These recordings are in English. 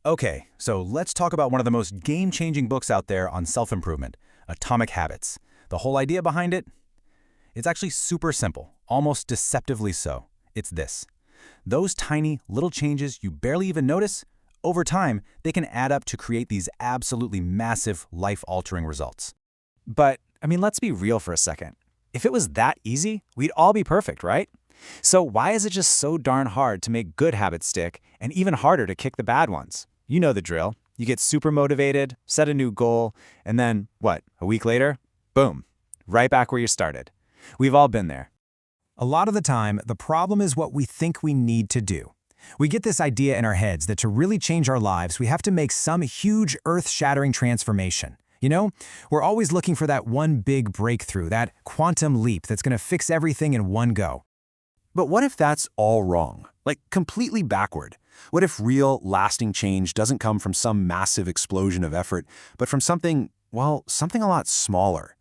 Okay, so let's talk about one of the most game-changing books out there on self-improvement, Atomic Habits. The whole idea behind it? It's actually super simple, almost deceptively so. It's this. Those tiny, little changes you barely even notice, over time, they can add up to create these absolutely massive, life-altering results. But, let's be real for a second. If it was that easy, we'd all be perfect, right? So why is it just so darn hard to make good habits stick and even harder to kick the bad ones? You know the drill. You get super motivated, set a new goal, and then, what, a week later? Boom, right back where you started. We've all been there. A lot of the time, the problem is what we think we need to do. We get this idea in our heads that to really change our lives, we have to make some huge earth-shattering transformation. We're always looking for that one big breakthrough, that quantum leap that's going to fix everything in one go. But what if that's all wrong? Like completely backward? What if real, lasting change doesn't come from some massive explosion of effort, but from something a lot smaller?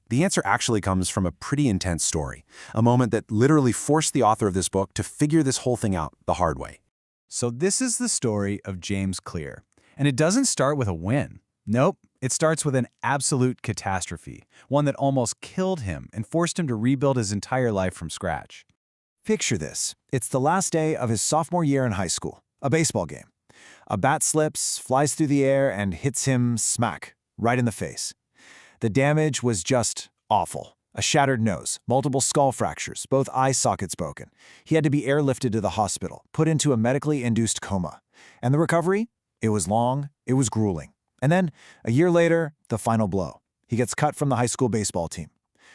The answer actually comes from a pretty intense story, a moment that literally forced the author of this book to figure this whole thing out the hard way. So this is the story of James Clear. And it doesn't start with a win. Nope, it starts with an absolute catastrophe, one that almost killed him and forced him to rebuild his entire life from scratch. Picture this. It's the last day of his sophomore year in high school, a baseball game. A bat slips, flies through the air, and hits him smack, right in the face. The damage was just awful. A shattered nose, multiple skull fractures, both eye sockets broken. He had to be airlifted to the hospital, put into a medically induced coma. And the recovery? It was long, it was grueling. And then, a year later, the final blow. He gets cut from the high school baseball team.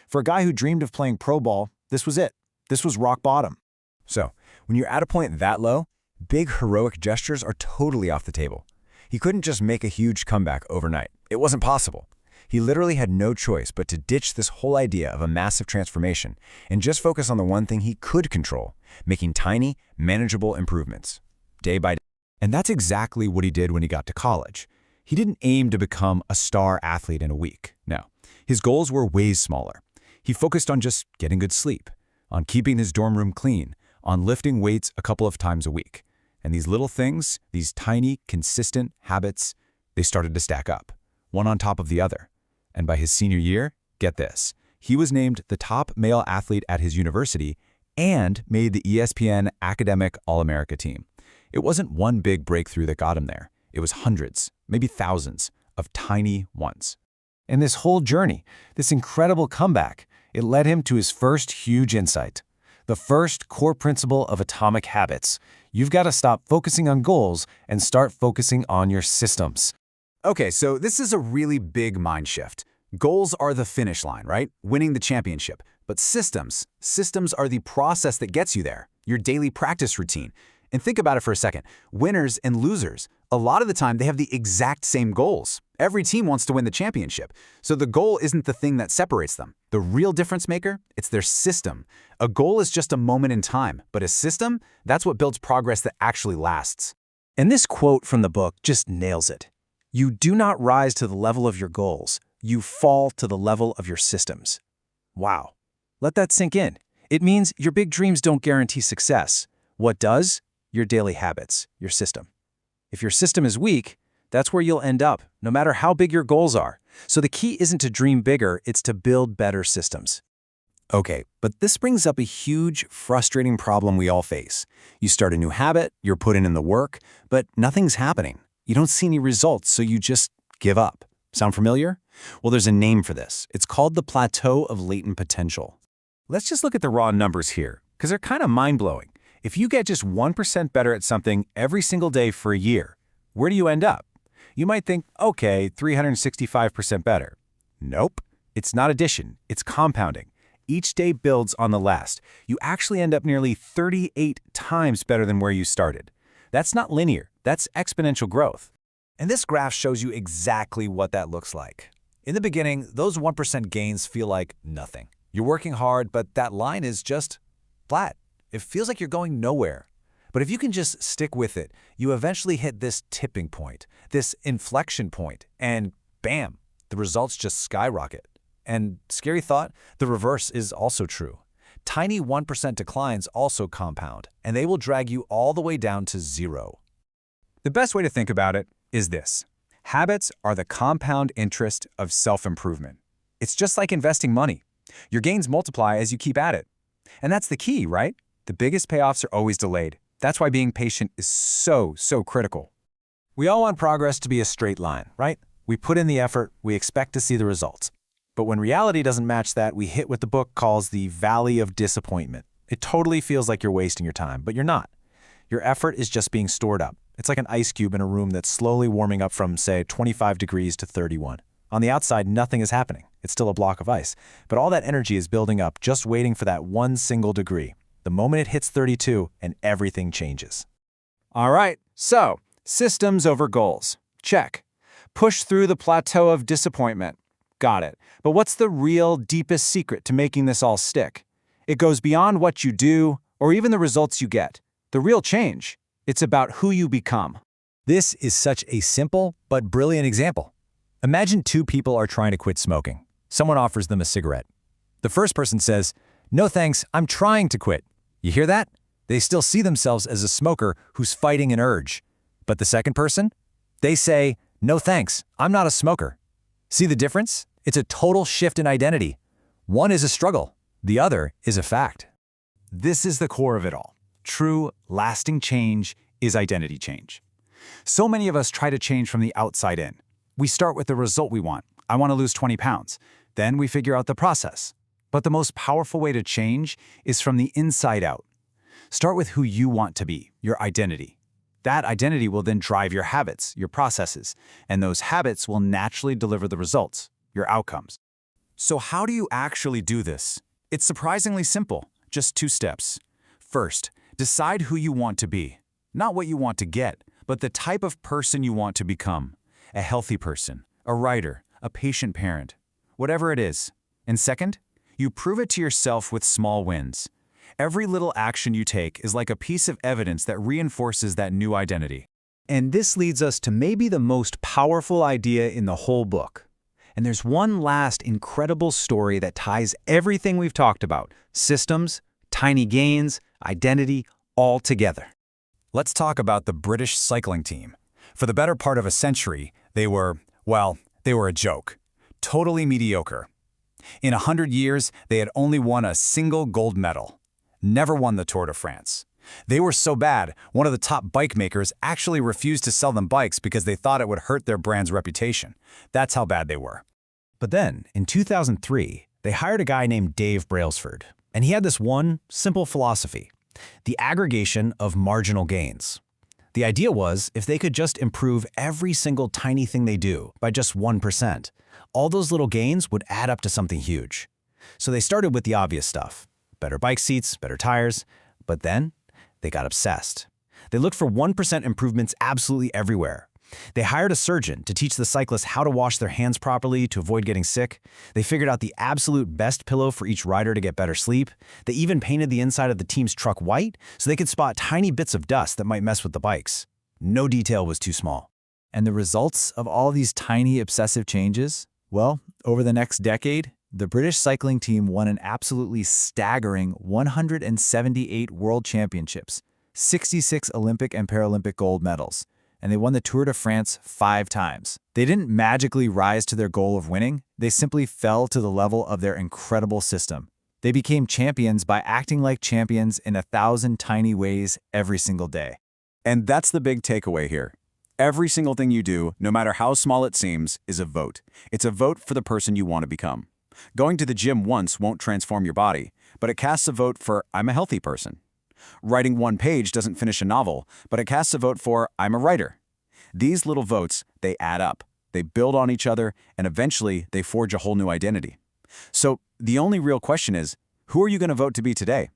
For a guy who dreamed of playing pro ball, this was it. This was rock bottom. So, when you're at a point that low, big heroic gestures are totally off the table. He couldn't just make a huge comeback overnight. It wasn't possible. He literally had no choice but to ditch this whole idea of a massive transformation and just focus on the one thing he could control, making tiny, manageable improvements, day by day. And that's exactly what he did when he got to college. He didn't aim to become a star athlete in a week. No, his goals were way smaller. He focused on just getting good sleep, on keeping his dorm room clean, on lifting weights a couple of times a week. And these little things, these tiny, consistent habits, they started to stack up, one on top of the other. And by his senior year, get this, he was named the top male athlete at his university and made the ESPN Academic All-America team. It wasn't one big breakthrough that got him there. It was hundreds, maybe thousands, of tiny ones. And this whole journey, this incredible comeback, it led him to his first huge insight. The first core principle of Atomic Habits. You've got to stop focusing on goals and start focusing on your systems. Okay, so this is a really big mind shift. Goals are the finish line, right? Winning the championship. But systems are the process that gets you there, your daily practice routine. And think about it for a second. Winners and losers, a lot of the time they have the exact same goals. Every team wants to win the championship. So the goal isn't the thing that separates them. The real difference maker, it's their system. A goal is just a moment in time, but a system, that's what builds progress that actually lasts. And this quote from the book just nails it. You do not rise to the level of your goals. You fall to the level of your systems. Wow. Let that sink in. It means your big dreams don't guarantee success. What does? Your daily habits, your system. If your system is weak, that's where you'll end up, no matter how big your goals are. So the key isn't to dream bigger, it's to build better systems. Okay, but this brings up a huge, frustrating problem we all face. You start a new habit, you're putting in the work, but nothing's happening. You don't see any results, so you just give up. Sound familiar? Well, there's a name for this. It's called the plateau of latent potential. Let's just look at the raw numbers here, because they're kind of mind-blowing. If you get just 1% better at something every single day for a year, where do you end up? You might think, okay, 365% better. Nope. It's not addition, it's compounding. Each day builds on the last. You actually end up nearly 38 times better than where you started. That's not linear, that's exponential growth. And this graph shows you exactly what that looks like. In the beginning, those 1% gains feel like nothing. You're working hard, but that line is just flat. It feels like you're going nowhere. But if you can just stick with it, you eventually hit this tipping point, this inflection point, and bam, the results just skyrocket. And scary thought, the reverse is also true. Tiny 1% declines also compound, and they will drag you all the way down to zero. The best way to think about it is this. Habits are the compound interest of self-improvement. It's just like investing money. Your gains multiply as you keep at it. And that's the key, right? The biggest payoffs are always delayed. That's why being patient is so critical. We all want progress to be a straight line, right? We put in the effort, we expect to see the results. But when reality doesn't match that, we hit what the book calls the valley of disappointment. It totally feels like you're wasting your time, but you're not. Your effort is just being stored up. It's like an ice cube in a room that's slowly warming up from, say, 25 degrees to 31. On the outside, nothing is happening. It's still a block of ice. But all that energy is building up, just waiting for that one single degree. The moment it hits 32, and everything changes. All right, so systems over goals. Check. Push through the plateau of disappointment. Got it. But what's the real, deepest secret to making this all stick? It goes beyond what you do or even the results you get. The real change, it's about who you become. This is such a simple but brilliant example. Imagine two people are trying to quit smoking. Someone offers them a cigarette. The first person says, "No thanks, I'm trying to quit." You hear that? They still see themselves as a smoker who's fighting an urge. But the second person? They say, "No thanks, I'm not a smoker." See the difference? It's a total shift in identity. One is a struggle, the other is a fact. This is the core of it all. True, lasting change is identity change. So many of us try to change from the outside in. We start with the result we want. I want to lose 20 pounds. Then we figure out the process. But the most powerful way to change is from the inside out. Start with who you want to be, your identity. That identity will then drive your habits, your processes, and those habits will naturally deliver the results, your outcomes. So how do you actually do this? It's surprisingly simple, just 2 steps. First, decide who you want to be. Not what you want to get, but the type of person you want to become. A healthy person, a writer, a patient parent, whatever it is. And second, you prove it to yourself with small wins. Every little action you take is like a piece of evidence that reinforces that new identity. And this leads us to maybe the most powerful idea in the whole book. And there's one last incredible story that ties everything we've talked about, systems, tiny gains, identity, all together. Let's talk about the British cycling team. For the better part of a century, they were a joke. Totally mediocre. In 100 years, they had only won a single gold medal. Never won the Tour de France. They were so bad, one of the top bike makers actually refused to sell them bikes because they thought it would hurt their brand's reputation. That's how bad they were. But then, in 2003, they hired a guy named Dave Brailsford, and he had this one simple philosophy: the aggregation of marginal gains. The idea was, if they could just improve every single tiny thing they do by just 1%, all those little gains would add up to something huge. So they started with the obvious stuff: better bike seats, better tires, but then they got obsessed. They looked for 1% improvements absolutely everywhere. They hired a surgeon to teach the cyclists how to wash their hands properly to avoid getting sick. They figured out the absolute best pillow for each rider to get better sleep. They even painted the inside of the team's truck white so they could spot tiny bits of dust that might mess with the bikes. No detail was too small. And the results of all these tiny obsessive changes? Well, over the next decade, the British cycling team won an absolutely staggering 178 world championships, 66 Olympic and Paralympic gold medals, and they won the Tour de France 5 times. They didn't magically rise to their goal of winning, they simply fell to the level of their incredible system. They became champions by acting like champions in 1,000 tiny ways every single day. And that's the big takeaway here. Every single thing you do, no matter how small it seems, is a vote. It's a vote for the person you want to become. Going to the gym once won't transform your body, but it casts a vote for "I'm a healthy person." Writing 1 page doesn't finish a novel, but it casts a vote for "I'm a writer." These little votes, they add up. They build on each other, and eventually they forge a whole new identity. So the only real question is, who are you going to vote to be today?